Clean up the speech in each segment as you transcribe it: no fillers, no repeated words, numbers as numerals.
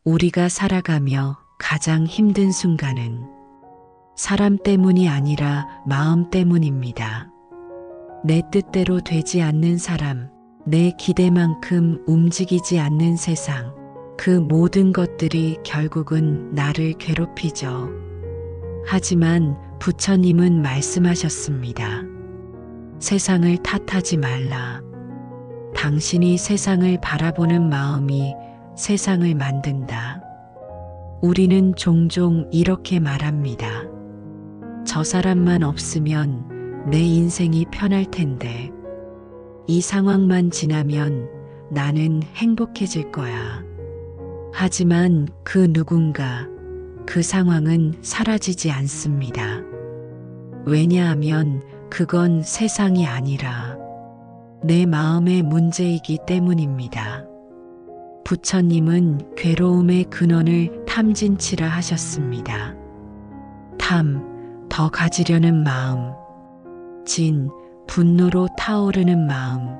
우리가 살아가며 가장 힘든 순간은 사람 때문이 아니라 마음 때문입니다. 내 뜻대로 되지 않는 사람, 내 기대만큼 움직이지 않는 세상, 그 모든 것들이 결국은 나를 괴롭히죠. 하지만 부처님은 말씀하셨습니다. 세상을 탓하지 말라. 당신이 세상을 바라보는 마음이 세상을 만든다. 우리는 종종 이렇게 말합니다. 저 사람만 없으면 내 인생이 편할 텐데, 이 상황만 지나면 나는 행복해질 거야. 하지만 그 누군가, 그 상황은 사라지지 않습니다. 왜냐하면 그건 세상이 아니라 내 마음의 문제이기 때문입니다. 부처님은 괴로움의 근원을 탐진치라 하셨습니다. 탐, 더 가지려는 마음. 진, 분노로 타오르는 마음.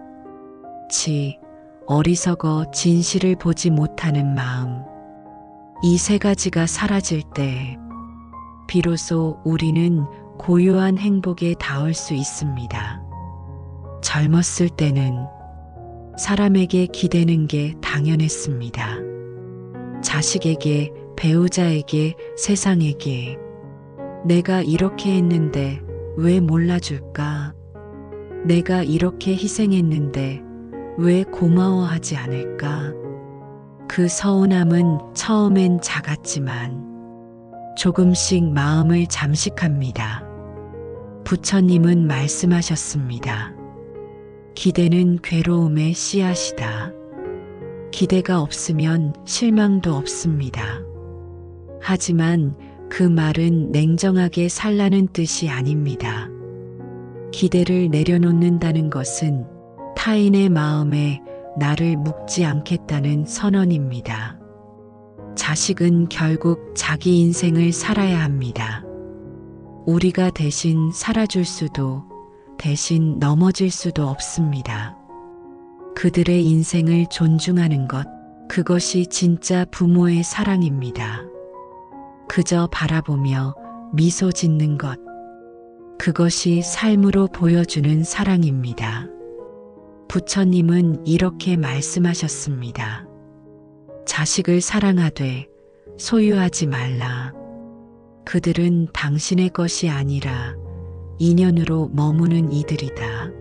치, 어리석어 진실을 보지 못하는 마음. 이 세 가지가 사라질 때 비로소 우리는 고요한 행복에 닿을 수 있습니다. 젊었을 때는 사람에게 기대는 게 당연했습니다. 자식에게, 배우자에게, 세상에게. 내가 이렇게 했는데 왜 몰라줄까? 내가 이렇게 희생했는데 왜 고마워하지 않을까? 그 서운함은 처음엔 작았지만 조금씩 마음을 잠식합니다. 부처님은 말씀하셨습니다. 기대는 괴로움의 씨앗이다. 기대가 없으면 실망도 없습니다. 하지만 그 말은 냉정하게 살라는 뜻이 아닙니다. 기대를 내려놓는다는 것은 타인의 마음에 나를 묵지 않겠다는 선언입니다. 자식은 결국 자기 인생을 살아야 합니다. 우리가 대신 살아줄 수도, 대신 넘어질 수도 없습니다. 그들의 인생을 존중하는 것, 그것이 진짜 부모의 사랑입니다. 그저 바라보며 미소 짓는 것, 그것이 삶으로 보여주는 사랑입니다. 부처님은 이렇게 말씀하셨습니다. 자식을 사랑하되 소유하지 말라. 그들은 당신의 것이 아니라 인연으로 머무는 이들이다.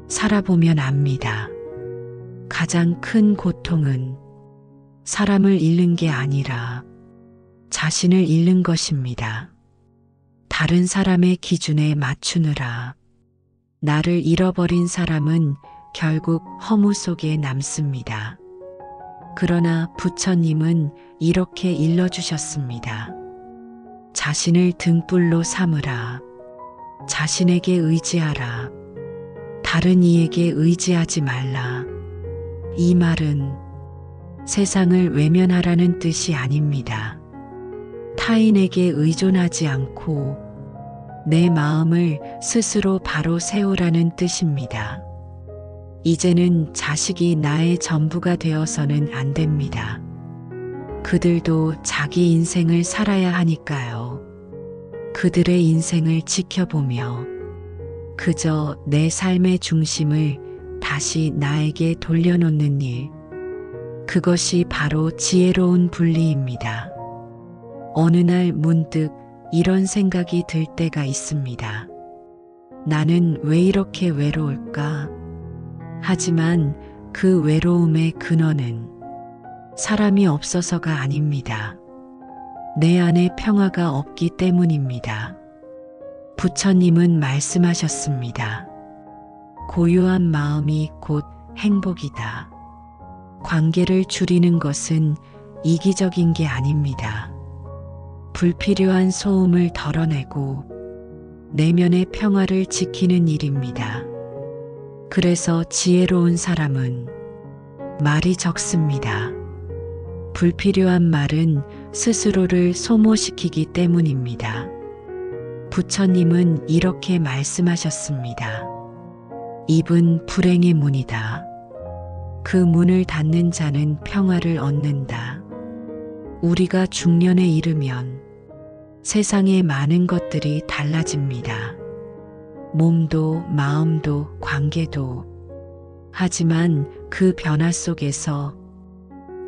살아보면 압니다. 가장 큰 고통은 사람을 잃는 게 아니라 자신을 잃는 것입니다. 다른 사람의 기준에 맞추느라 나를 잃어버린 사람은 결국 허무 속에 남습니다. 그러나 부처님은 이렇게 일러주셨습니다. 자신을 등불로 삼으라. 자신에게 의지하라. 다른 이에게 의지하지 말라. 이 말은 세상을 외면하라는 뜻이 아닙니다. 타인에게 의존하지 않고 내 마음을 스스로 바로 세우라는 뜻입니다. 이제는 자식이 나의 전부가 되어서는 안 됩니다. 그들도 자기 인생을 살아야 하니까요. 그들의 인생을 지켜보며 그저 내 삶의 중심을 다시 나에게 돌려놓는 일, 그것이 바로 지혜로운 분리입니다. 어느 날 문득 이런 생각이 들 때가 있습니다. 나는 왜 이렇게 외로울까? 하지만 그 외로움의 근원은 사람이 없어서가 아닙니다. 내 안에 평화가 없기 때문입니다. 부처님은 말씀하셨습니다. 고요한 마음이 곧 행복이다. 관계를 줄이는 것은 이기적인 게 아닙니다. 불필요한 소음을 덜어내고 내면의 평화를 지키는 일입니다. 그래서 지혜로운 사람은 말이 적습니다. 불필요한 말은 스스로를 소모시키기 때문입니다. 부처님은 이렇게 말씀하셨습니다. 입은 불행의 문이다. 그 문을 닫는 자는 평화를 얻는다. 우리가 중년에 이르면 세상의 많은 것들이 달라집니다. 몸도 마음도 관계도. 하지만 그 변화 속에서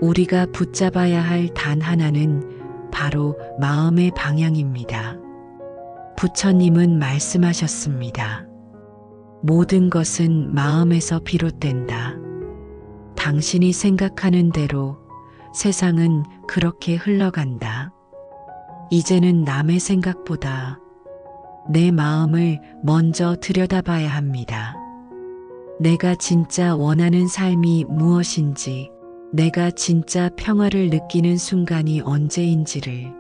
우리가 붙잡아야 할 단 하나는 바로 마음의 방향입니다. 부처님은 말씀하셨습니다. 모든 것은 마음에서 비롯된다. 당신이 생각하는 대로 세상은 그렇게 흘러간다. 이제는 남의 생각보다 내 마음을 먼저 들여다봐야 합니다. 내가 진짜 원하는 삶이 무엇인지, 내가 진짜 평화를 느끼는 순간이 언제인지를,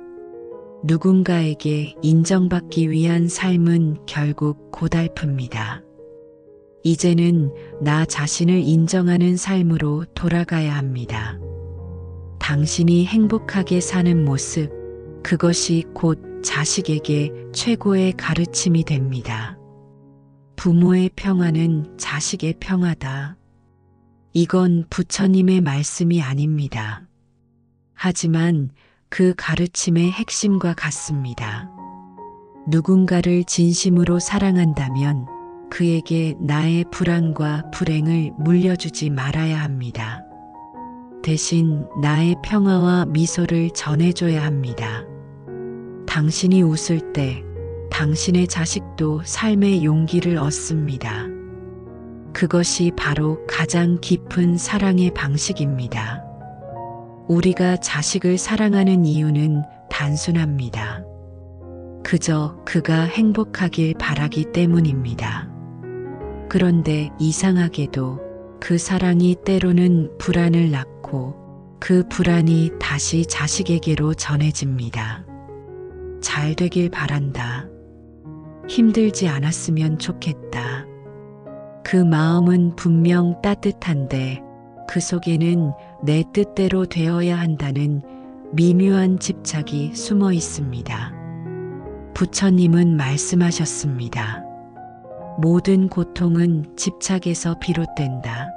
누군가에게 인정받기 위한 삶은 결국 고달픕니다. 이제는 나 자신을 인정하는 삶으로 돌아가야 합니다. 당신이 행복하게 사는 모습, 그것이 곧 자식에게 최고의 가르침이 됩니다. 부모의 평화는 자식의 평화다. 이건 부처님의 말씀이 아닙니다. 하지만 그 가르침의 핵심과 같습니다. 누군가를 진심으로 사랑한다면 그에게 나의 불안과 불행을 물려주지 말아야 합니다. 대신 나의 평화와 미소를 전해줘야 합니다. 당신이 웃을 때 당신의 자식도 삶의 용기를 얻습니다. 그것이 바로 가장 깊은 사랑의 방식입니다. 우리가 자식을 사랑하는 이유는 단순합니다. 그저 그가 행복하길 바라기 때문입니다. 그런데 이상하게도 그 사랑이 때로는 불안을 낳고 그 불안이 다시 자식에게로 전해집니다. 잘 되길 바란다. 힘들지 않았으면 좋겠다. 그 마음은 분명 따뜻한데 그 속에는 내 뜻대로 되어야 한다는 미묘한 집착이 숨어 있습니다. 부처님은 말씀하셨습니다. 모든 고통은 집착에서 비롯된다.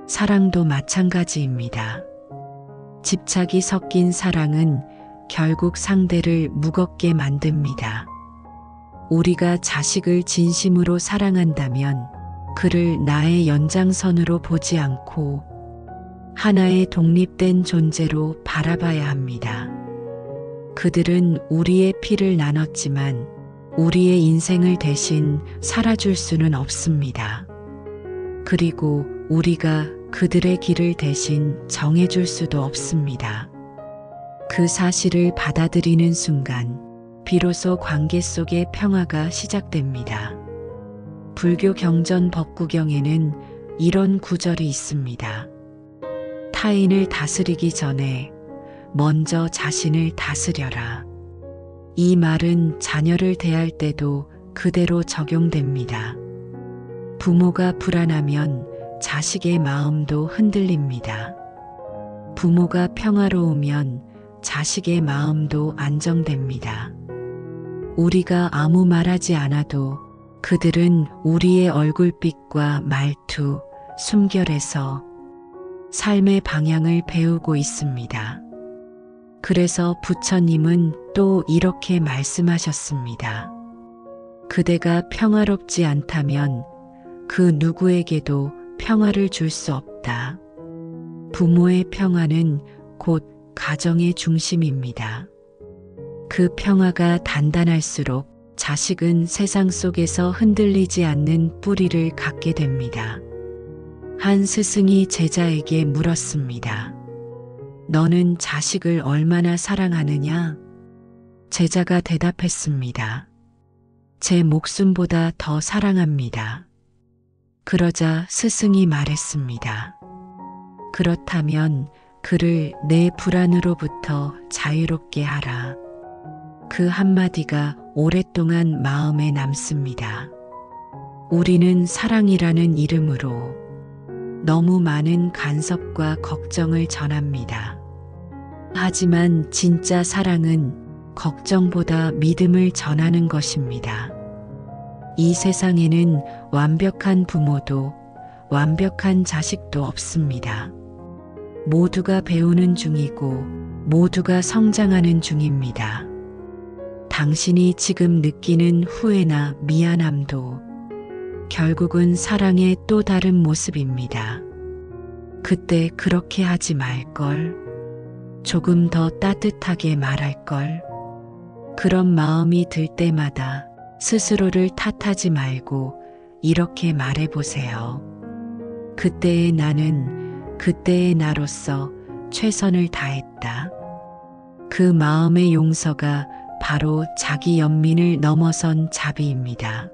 사랑도 마찬가지입니다. 집착이 섞인 사랑은 결국 상대를 무겁게 만듭니다. 우리가 자식을 진심으로 사랑한다면 그를 나의 연장선으로 보지 않고 하나의 독립된 존재로 바라봐야 합니다. 그들은 우리의 피를 나눴지만 우리의 인생을 대신 살아줄 수는 없습니다. 그리고 우리가 그들의 길을 대신 정해줄 수도 없습니다. 그 사실을 받아들이는 순간 비로소 관계 속의 평화가 시작됩니다. 불교 경전 법구경에는 이런 구절이 있습니다. 타인을 다스리기 전에 먼저 자신을 다스려라. 이 말은 자녀를 대할 때도 그대로 적용됩니다. 부모가 불안하면 자식의 마음도 흔들립니다. 부모가 평화로우면 자식의 마음도 안정됩니다. 우리가 아무 말하지 않아도 그들은 우리의 얼굴빛과 말투, 숨결에서 삶의 방향을 배우고 있습니다. 그래서 부처님은 또 이렇게 말씀하셨습니다. 그대가 평화롭지 않다면 그 누구에게도 평화를 줄 수 없다. 부모의 평화는 곧 가정의 중심입니다. 그 평화가 단단할수록 자식은 세상 속에서 흔들리지 않는 뿌리를 갖게 됩니다. 한 스승이 제자에게 물었습니다. 너는 자식을 얼마나 사랑하느냐? 제자가 대답했습니다. 제 목숨보다 더 사랑합니다. 그러자 스승이 말했습니다. 그렇다면 그를 내 불안으로부터 자유롭게 하라. 그 한마디가 오랫동안 마음에 남습니다. 우리는 사랑이라는 이름으로 너무 많은 간섭과 걱정을 전합니다. 하지만 진짜 사랑은 걱정보다 믿음을 전하는 것입니다. 이 세상에는 완벽한 부모도 완벽한 자식도 없습니다. 모두가 배우는 중이고 모두가 성장하는 중입니다. 당신이 지금 느끼는 후회나 미안함도 결국은 사랑의 또 다른 모습입니다. 그때 그렇게 하지 말걸. 조금 더 따뜻하게 말할걸. 그런 마음이 들 때마다 스스로를 탓하지 말고 이렇게 말해보세요. 그때의 나는 그때의 나로서 최선을 다했다. 그 마음의 용서가 바로 자기 연민을 넘어선 자비입니다.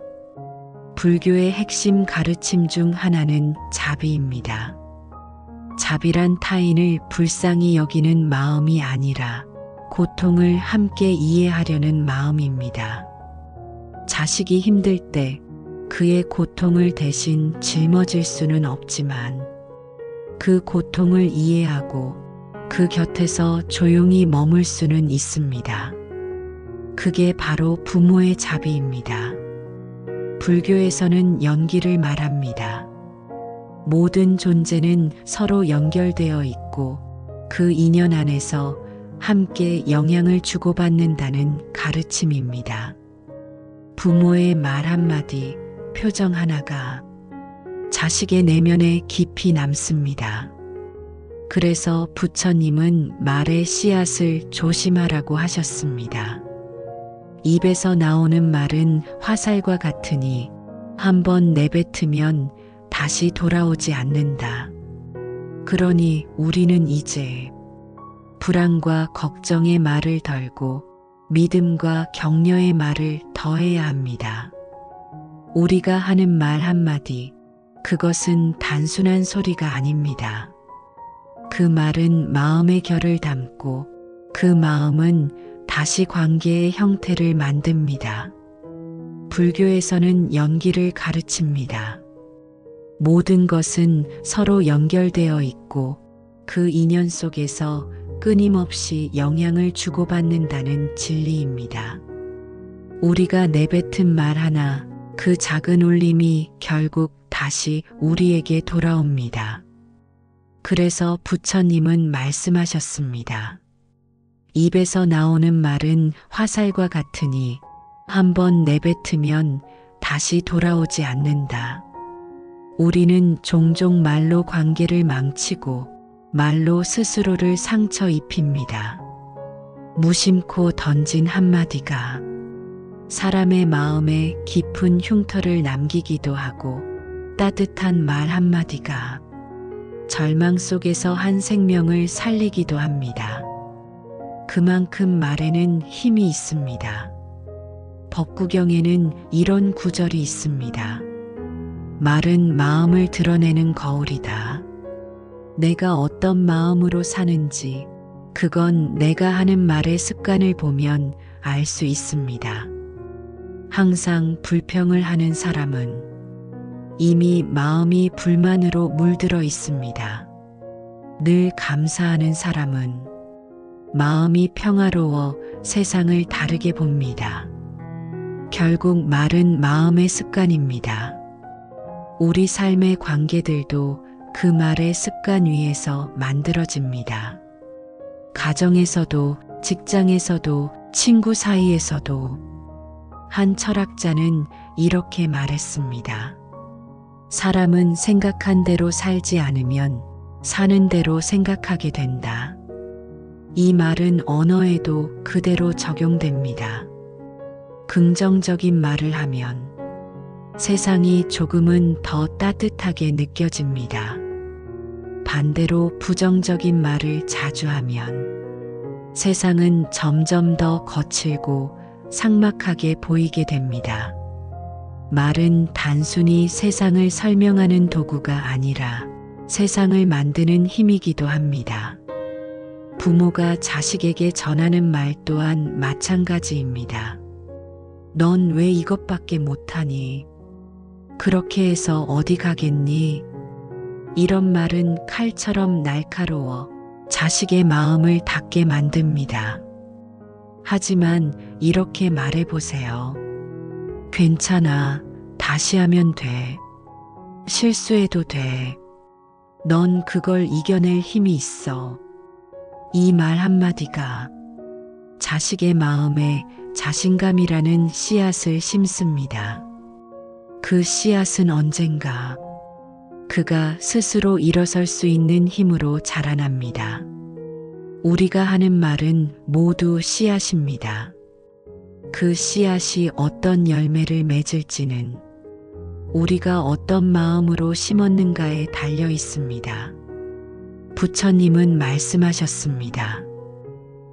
불교의 핵심 가르침 중 하나는 자비입니다. 자비란 타인을 불쌍히 여기는 마음이 아니라 고통을 함께 이해하려는 마음입니다. 자식이 힘들 때 그의 고통을 대신 짊어질 수는 없지만 그 고통을 이해하고 그 곁에서 조용히 머물 수는 있습니다. 그게 바로 부모의 자비입니다. 불교에서는 연기를 말합니다. 모든 존재는 서로 연결되어 있고 그 인연 안에서 함께 영향을 주고받는다는 가르침입니다. 부모의 말 한마디, 표정 하나가 자식의 내면에 깊이 남습니다. 그래서 부처님은 말의 씨앗을 조심하라고 하셨습니다. 입에서 나오는 말은 화살과 같으니 한번 내뱉으면 다시 돌아오지 않는다. 그러니 우리는 이제 불안과 걱정의 말을 덜고 믿음과 격려의 말을 더해야 합니다. 우리가 하는 말 한마디, 그것은 단순한 소리가 아닙니다. 그 말은 마음의 결을 담고 그 마음은 다시 관계의 형태를 만듭니다. 불교에서는 연기를 가르칩니다. 모든 것은 서로 연결되어 있고 그 인연 속에서 끊임없이 영향을 주고받는다는 진리입니다. 우리가 내뱉은 말 하나, 그 작은 울림이 결국 다시 우리에게 돌아옵니다. 그래서 부처님은 말씀하셨습니다. 입에서 나오는 말은 화살과 같으니 한번 내뱉으면 다시 돌아오지 않는다. 우리는 종종 말로 관계를 망치고 말로 스스로를 상처 입힙니다. 무심코 던진 한마디가 사람의 마음에 깊은 흉터를 남기기도 하고 따뜻한 말 한마디가 절망 속에서 한 생명을 살리기도 합니다. 그만큼 말에는 힘이 있습니다. 법구경에는 이런 구절이 있습니다. 말은 마음을 드러내는 거울이다. 내가 어떤 마음으로 사는지 그건 내가 하는 말의 습관을 보면 알 수 있습니다. 항상 불평을 하는 사람은 이미 마음이 불만으로 물들어 있습니다. 늘 감사하는 사람은 마음이 평화로워 세상을 다르게 봅니다. 결국 말은 마음의 습관입니다. 우리 삶의 관계들도 그 말의 습관 위에서 만들어집니다. 가정에서도, 직장에서도, 친구 사이에서도. 한 철학자는 이렇게 말했습니다. 사람은 생각한 대로 살지 않으면 사는 대로 생각하게 된다. 이 말은 언어에도 그대로 적용됩니다. 긍정적인 말을 하면 세상이 조금은 더 따뜻하게 느껴집니다. 반대로 부정적인 말을 자주 하면 세상은 점점 더 거칠고 삭막하게 보이게 됩니다. 말은 단순히 세상을 설명하는 도구가 아니라 세상을 만드는 힘이기도 합니다. 부모가 자식에게 전하는 말 또한 마찬가지입니다. 넌 왜 이것밖에 못하니? 그렇게 해서 어디 가겠니? 이런 말은 칼처럼 날카로워 자식의 마음을 닫게 만듭니다. 하지만 이렇게 말해보세요. 괜찮아. 다시 하면 돼. 실수해도 돼. 넌 그걸 이겨낼 힘이 있어. 이 말 한마디가 자식의 마음에 자신감이라는 씨앗을 심습니다. 그 씨앗은 언젠가 그가 스스로 일어설 수 있는 힘으로 자라납니다. 우리가 하는 말은 모두 씨앗입니다. 그 씨앗이 어떤 열매를 맺을지는 우리가 어떤 마음으로 심었는가에 달려 있습니다. 부처님은 말씀하셨습니다.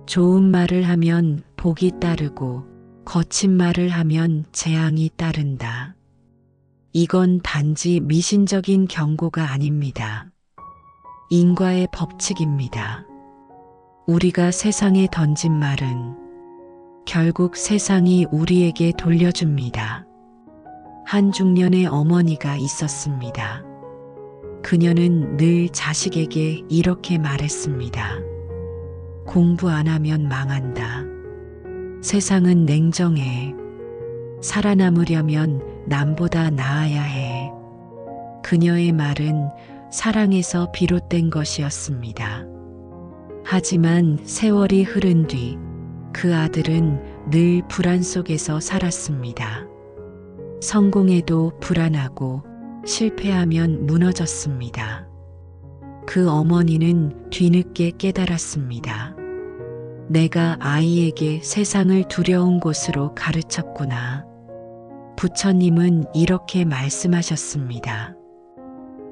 좋은 말을 하면 복이 따르고 거친 말을 하면 재앙이 따른다. 이건 단지 미신적인 경고가 아닙니다. 인과의 법칙입니다. 우리가 세상에 던진 말은 결국 세상이 우리에게 돌려줍니다. 한 중년의 어머니가 있었습니다. 그녀는 늘 자식에게 이렇게 말했습니다. 공부 안 하면 망한다. 세상은 냉정해. 살아남으려면 남보다 나아야 해. 그녀의 말은 사랑에서 비롯된 것이었습니다. 하지만 세월이 흐른 뒤 그 아들은 늘 불안 속에서 살았습니다. 성공해도 불안하고 실패하면 무너졌습니다. 그 어머니는 뒤늦게 깨달았습니다. 내가 아이에게 세상을 두려운 곳으로 가르쳤구나. 부처님은 이렇게 말씀하셨습니다.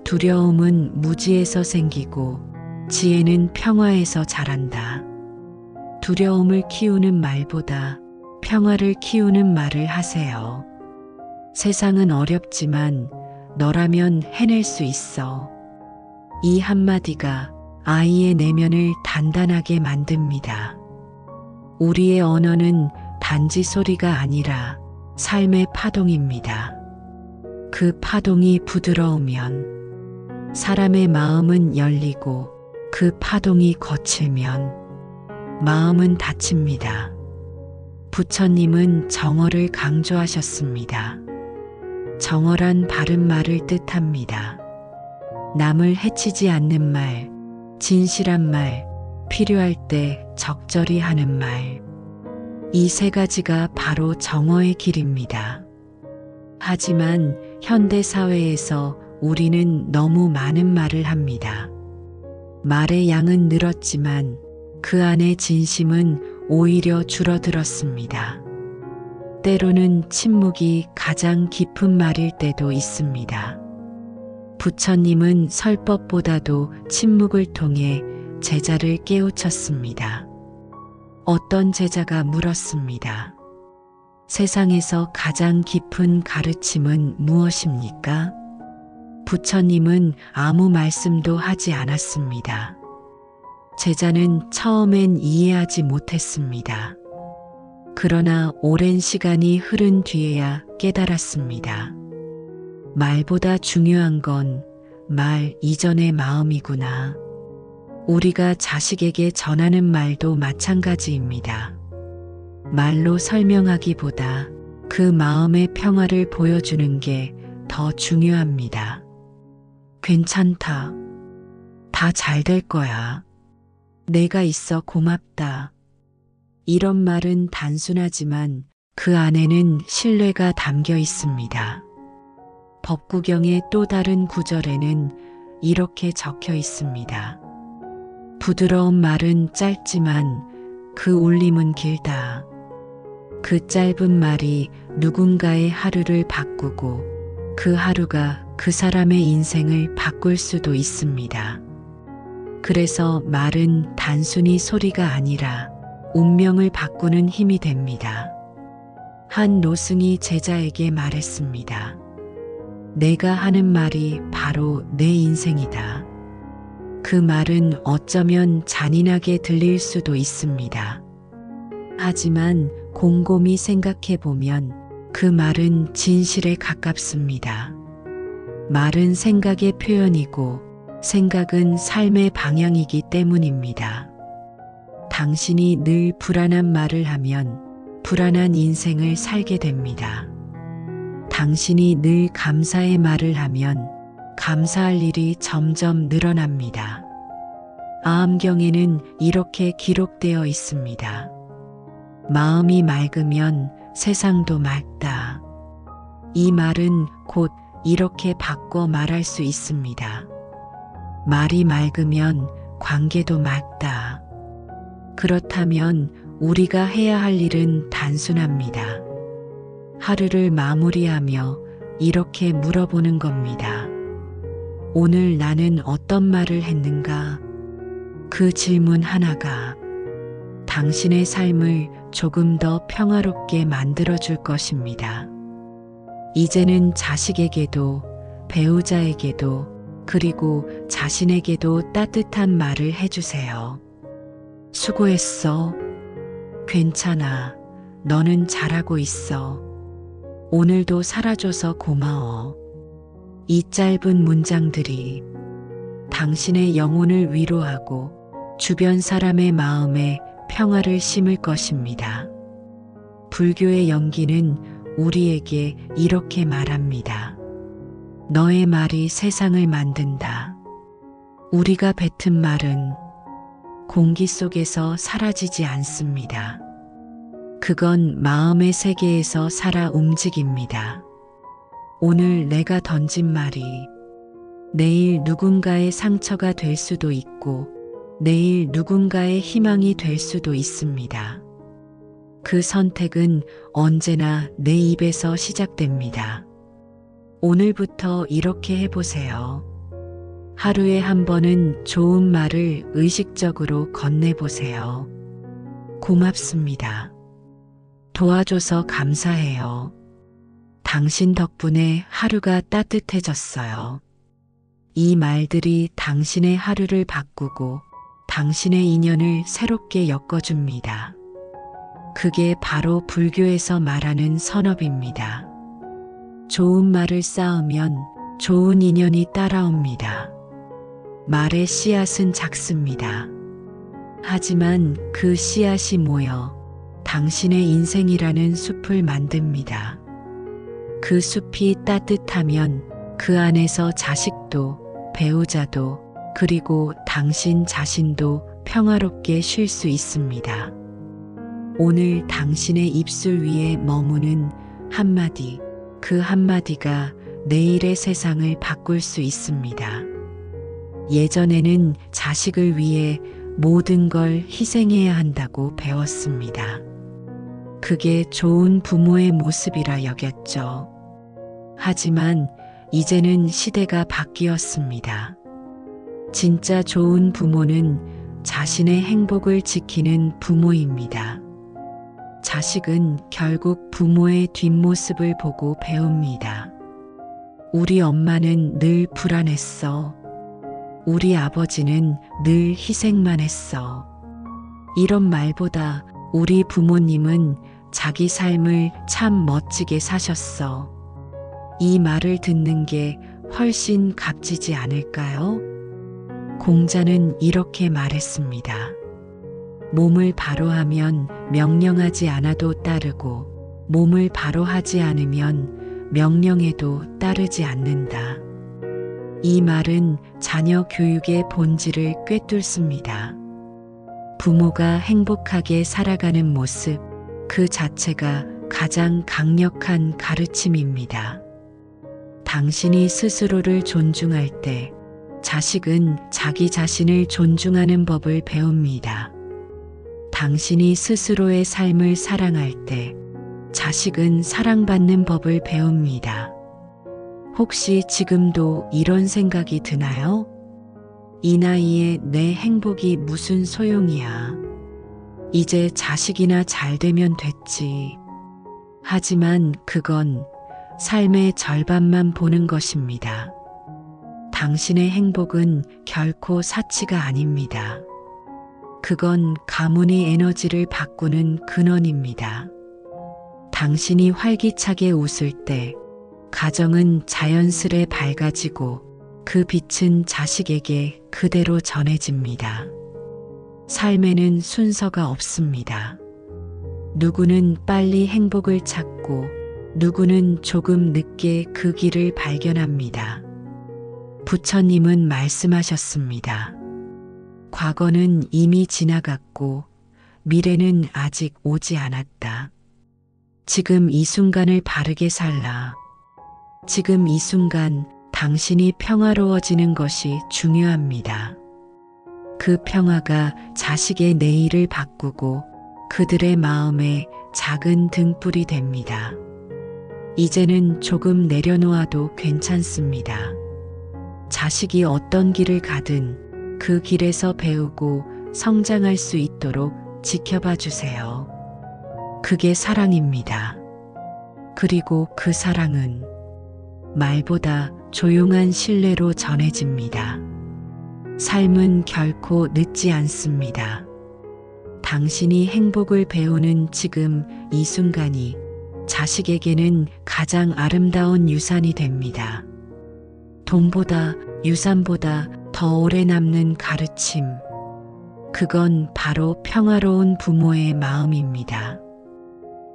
두려움은 무지에서 생기고 지혜는 평화에서 자란다. 두려움을 키우는 말보다 평화를 키우는 말을 하세요. 세상은 어렵지만 너라면 해낼 수 있어. 이 한마디가 아이의 내면을 단단하게 만듭니다. 우리의 언어는 단지 소리가 아니라 삶의 파동입니다. 그 파동이 부드러우면 사람의 마음은 열리고 그 파동이 거칠면 마음은 다칩니다. 부처님은 정어를 강조하셨습니다. 정어란 바른 말을 뜻합니다. 남을 해치지 않는 말, 진실한 말, 필요할 때 적절히 하는 말. 이 세 가지가 바로 정어의 길입니다. 하지만 현대 사회에서 우리는 너무 많은 말을 합니다. 말의 양은 늘었지만 그 안의 진심은 오히려 줄어들었습니다. 때로는 침묵이 가장 깊은 말일 때도 있습니다. 부처님은 설법보다도 침묵을 통해 제자를 깨우쳤습니다. 어떤 제자가 물었습니다. 세상에서 가장 깊은 가르침은 무엇입니까? 부처님은 아무 말씀도 하지 않았습니다. 제자는 처음엔 이해하지 못했습니다. 그러나 오랜 시간이 흐른 뒤에야 깨달았습니다. 말보다 중요한 건 말 이전의 마음이구나. 우리가 자식에게 전하는 말도 마찬가지입니다. 말로 설명하기보다 그 마음의 평화를 보여주는 게 더 중요합니다. 괜찮다. 다 잘 될 거야. 내가 있어 고맙다. 이런 말은 단순하지만 그 안에는 신뢰가 담겨 있습니다. 법구경의 또 다른 구절에는 이렇게 적혀 있습니다. 부드러운 말은 짧지만 그 울림은 길다. 그 짧은 말이 누군가의 하루를 바꾸고 그 하루가 그 사람의 인생을 바꿀 수도 있습니다. 그래서 말은 단순히 소리가 아니라 운명을 바꾸는 힘이 됩니다. 한 노승이 제자에게 말했습니다. 내가 하는 말이 바로 내 인생이다. 그 말은 어쩌면 잔인하게 들릴 수도 있습니다. 하지만 곰곰이 생각해 보면 그 말은 진실에 가깝습니다. 말은 생각의 표현이고 생각은 삶의 방향이기 때문입니다. 당신이 늘 불안한 말을 하면 불안한 인생을 살게 됩니다. 당신이 늘 감사의 말을 하면 감사할 일이 점점 늘어납니다. 아함경에는 이렇게 기록되어 있습니다. 마음이 맑으면 세상도 맑다. 이 말은 곧 이렇게 바꿔 말할 수 있습니다. 말이 맑으면 관계도 맑다. 그렇다면 우리가 해야 할 일은 단순합니다. 하루를 마무리하며 이렇게 물어보는 겁니다. 오늘 나는 어떤 말을 했는가? 그 질문 하나가 당신의 삶을 조금 더 평화롭게 만들어줄 것입니다. 이제는 자식에게도, 배우자에게도, 그리고 자신에게도 따뜻한 말을 해주세요. 수고했어. 괜찮아. 너는 잘하고 있어. 오늘도 살아줘서 고마워. 이 짧은 문장들이 당신의 영혼을 위로하고 주변 사람의 마음에 평화를 심을 것입니다. 불교의 연기는 우리에게 이렇게 말합니다. 너의 말이 세상을 만든다. 우리가 뱉은 말은 공기 속에서 사라지지 않습니다. 그건 마음의 세계에서 살아 움직입니다. 오늘 내가 던진 말이 내일 누군가의 상처가 될 수도 있고 내일 누군가의 희망이 될 수도 있습니다. 그 선택은 언제나 내 입에서 시작됩니다. 오늘부터 이렇게 해보세요. 하루에 한 번은 좋은 말을 의식적으로 건네보세요. 고맙습니다. 도와줘서 감사해요. 당신 덕분에 하루가 따뜻해졌어요. 이 말들이 당신의 하루를 바꾸고 당신의 인연을 새롭게 엮어줍니다. 그게 바로 불교에서 말하는 선업입니다. 좋은 말을 쌓으면 좋은 인연이 따라옵니다. 말의 씨앗은 작습니다. 하지만 그 씨앗이 모여 당신의 인생이라는 숲을 만듭니다. 그 숲이 따뜻하면 그 안에서 자식도, 배우자도, 그리고 당신 자신도 평화롭게 쉴 수 있습니다. 오늘 당신의 입술 위에 머무는 한마디, 그 한마디가 내일의 세상을 바꿀 수 있습니다. 예전에는 자식을 위해 모든 걸 희생해야 한다고 배웠습니다. 그게 좋은 부모의 모습이라 여겼죠. 하지만 이제는 시대가 바뀌었습니다. 진짜 좋은 부모는 자신의 행복을 지키는 부모입니다. 자식은 결국 부모의 뒷모습을 보고 배웁니다. 우리 엄마는 늘 불안했어. 우리 아버지는 늘 희생만 했어. 이런 말보다 우리 부모님은 자기 삶을 참 멋지게 사셨어. 이 말을 듣는 게 훨씬 값지지 않을까요? 공자는 이렇게 말했습니다. 몸을 바로 하면 명령하지 않아도 따르고 몸을 바로 하지 않으면 명령해도 따르지 않는다. 이 말은 자녀 교육의 본질을 꿰뚫습니다. 부모가 행복하게 살아가는 모습, 그 자체가 가장 강력한 가르침입니다. 당신이 스스로를 존중할 때 자식은 자기 자신을 존중하는 법을 배웁니다. 당신이 스스로의 삶을 사랑할 때 자식은 사랑받는 법을 배웁니다. 혹시 지금도 이런 생각이 드나요? 이 나이에 내 행복이 무슨 소용이야. 이제 자식이나 잘 되면 됐지. 하지만 그건 삶의 절반만 보는 것입니다. 당신의 행복은 결코 사치가 아닙니다. 그건 가문의 에너지를 바꾸는 근원입니다. 당신이 활기차게 웃을 때 가정은 자연스레 밝아지고 그 빛은 자식에게 그대로 전해집니다. 삶에는 순서가 없습니다. 누구는 빨리 행복을 찾고 누구는 조금 늦게 그 길을 발견합니다. 부처님은 말씀하셨습니다. 과거는 이미 지나갔고 미래는 아직 오지 않았다. 지금 이 순간을 바르게 살라. 지금 이 순간 당신이 평화로워지는 것이 중요합니다. 그 평화가 자식의 내일을 바꾸고 그들의 마음에 작은 등불이 됩니다. 이제는 조금 내려놓아도 괜찮습니다. 자식이 어떤 길을 가든 그 길에서 배우고 성장할 수 있도록 지켜봐 주세요. 그게 사랑입니다. 그리고 그 사랑은 말보다 조용한 신뢰로 전해집니다. 삶은 결코 늦지 않습니다. 당신이 행복을 배우는 지금 이 순간이 자식에게는 가장 아름다운 유산이 됩니다. 돈보다 유산보다 더 오래 남는 가르침. 그건 바로 평화로운 부모의 마음입니다.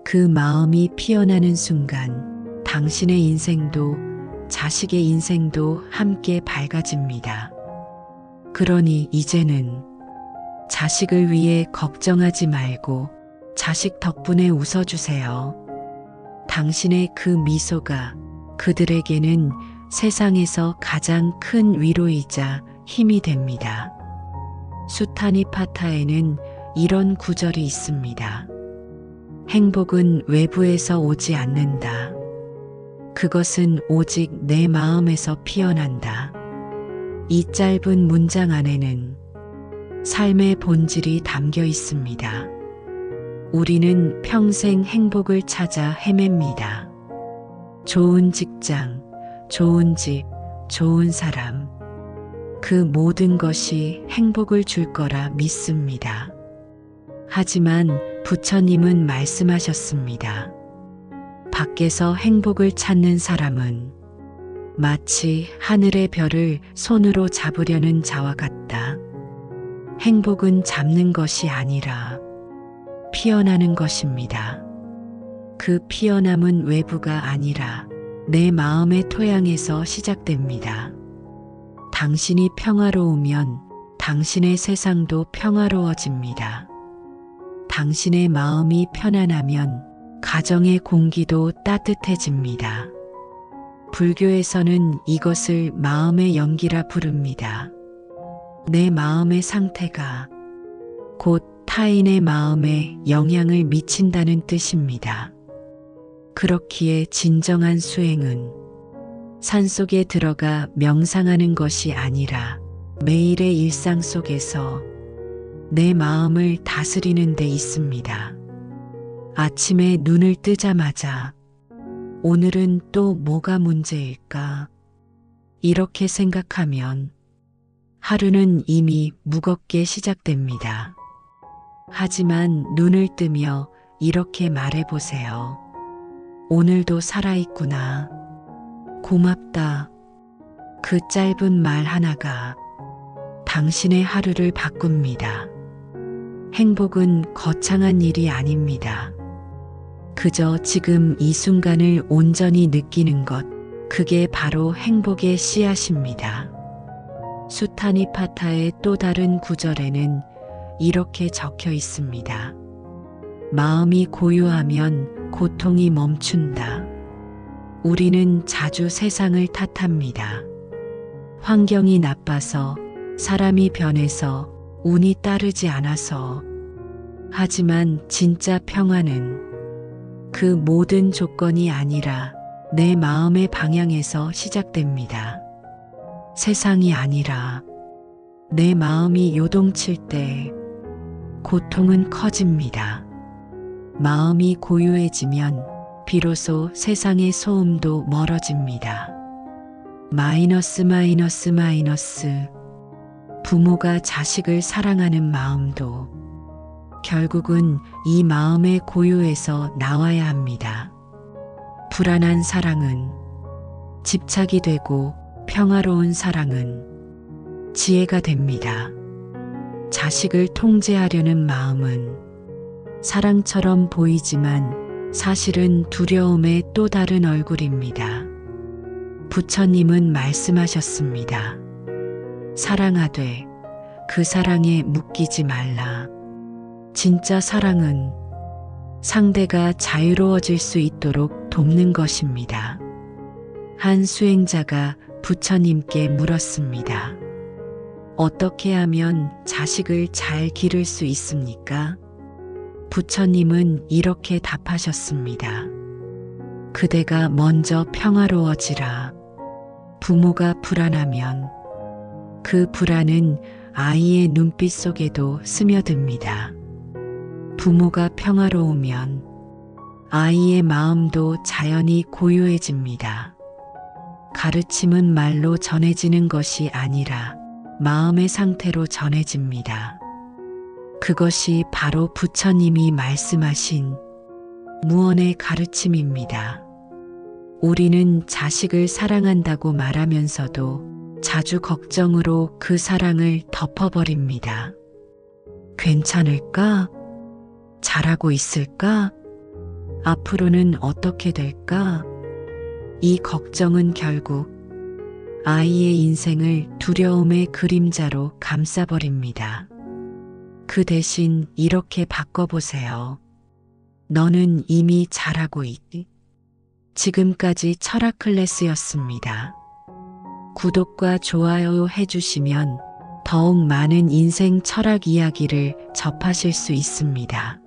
그 마음이 피어나는 순간 당신의 인생도 자식의 인생도 함께 밝아집니다. 그러니 이제는 자식을 위해 걱정하지 말고 자식 덕분에 웃어주세요. 당신의 그 미소가 그들에게는 세상에서 가장 큰 위로이자 힘이 됩니다. 수타니파타에는 이런 구절이 있습니다. 행복은 외부에서 오지 않는다. 그것은 오직 내 마음에서 피어난다. 이 짧은 문장 안에는 삶의 본질이 담겨 있습니다. 우리는 평생 행복을 찾아 헤맵니다. 좋은 직장, 좋은 집, 좋은 사람. 그 모든 것이 행복을 줄 거라 믿습니다. 하지만 부처님은 말씀하셨습니다. 밖에서 행복을 찾는 사람은 마치 하늘의 별을 손으로 잡으려는 자와 같다. 행복은 잡는 것이 아니라 피어나는 것입니다. 그 피어남은 외부가 아니라 내 마음의 토양에서 시작됩니다. 당신이 평화로우면 당신의 세상도 평화로워집니다. 당신의 마음이 편안하면 가정의 공기도 따뜻해집니다. 불교에서는 이것을 마음의 연기라 부릅니다. 내 마음의 상태가 곧 타인의 마음에 영향을 미친다는 뜻입니다. 그렇기에 진정한 수행은 산속에 들어가 명상하는 것이 아니라 매일의 일상 속에서 내 마음을 다스리는 데 있습니다. 아침에 눈을 뜨자마자 오늘은 또 뭐가 문제일까? 이렇게 생각하면 하루는 이미 무겁게 시작됩니다. 하지만 눈을 뜨며 이렇게 말해보세요. 오늘도 살아있구나. 고맙다. 그 짧은 말 하나가 당신의 하루를 바꿉니다. 행복은 거창한 일이 아닙니다. 그저 지금 이 순간을 온전히 느끼는 것, 그게 바로 행복의 씨앗입니다. 수타니파타의 또 다른 구절에는 이렇게 적혀 있습니다. 마음이 고요하면 고통이 멈춘다. 우리는 자주 세상을 탓합니다. 환경이 나빠서, 사람이 변해서, 운이 따르지 않아서. 하지만 진짜 평화는 그 모든 조건이 아니라 내 마음의 방향에서 시작됩니다. 세상이 아니라 내 마음이 요동칠 때 고통은 커집니다. 마음이 고요해지면 비로소 세상의 소음도 멀어집니다. 마이너스. 부모가 자식을 사랑하는 마음도 결국은 이 마음의 고요에서 나와야 합니다. 불안한 사랑은 집착이 되고 평화로운 사랑은 지혜가 됩니다. 자식을 통제하려는 마음은 사랑처럼 보이지만 사실은 두려움의 또 다른 얼굴입니다. 부처님은 말씀하셨습니다. 사랑하되 그 사랑에 묶이지 말라. 진짜 사랑은 상대가 자유로워질 수 있도록 돕는 것입니다. 한 수행자가 부처님께 물었습니다. 어떻게 하면 자식을 잘 기를 수 있습니까? 부처님은 이렇게 답하셨습니다. 그대가 먼저 평화로워지라. 부모가 불안하면 그 불안은 아이의 눈빛 속에도 스며듭니다. 부모가 평화로우면 아이의 마음도 자연히 고요해집니다. 가르침은 말로 전해지는 것이 아니라 마음의 상태로 전해집니다. 그것이 바로 부처님이 말씀하신 무언의 가르침입니다. 우리는 자식을 사랑한다고 말하면서도 자주 걱정으로 그 사랑을 덮어버립니다. 괜찮을까? 잘하고 있을까? 앞으로는 어떻게 될까? 이 걱정은 결국 아이의 인생을 두려움의 그림자로 감싸버립니다. 그 대신 이렇게 바꿔보세요. 너는 이미 잘하고 있지? 지금까지 철학 클래스였습니다. 구독과 좋아요 해주시면 더욱 많은 인생 철학 이야기를 접하실 수 있습니다.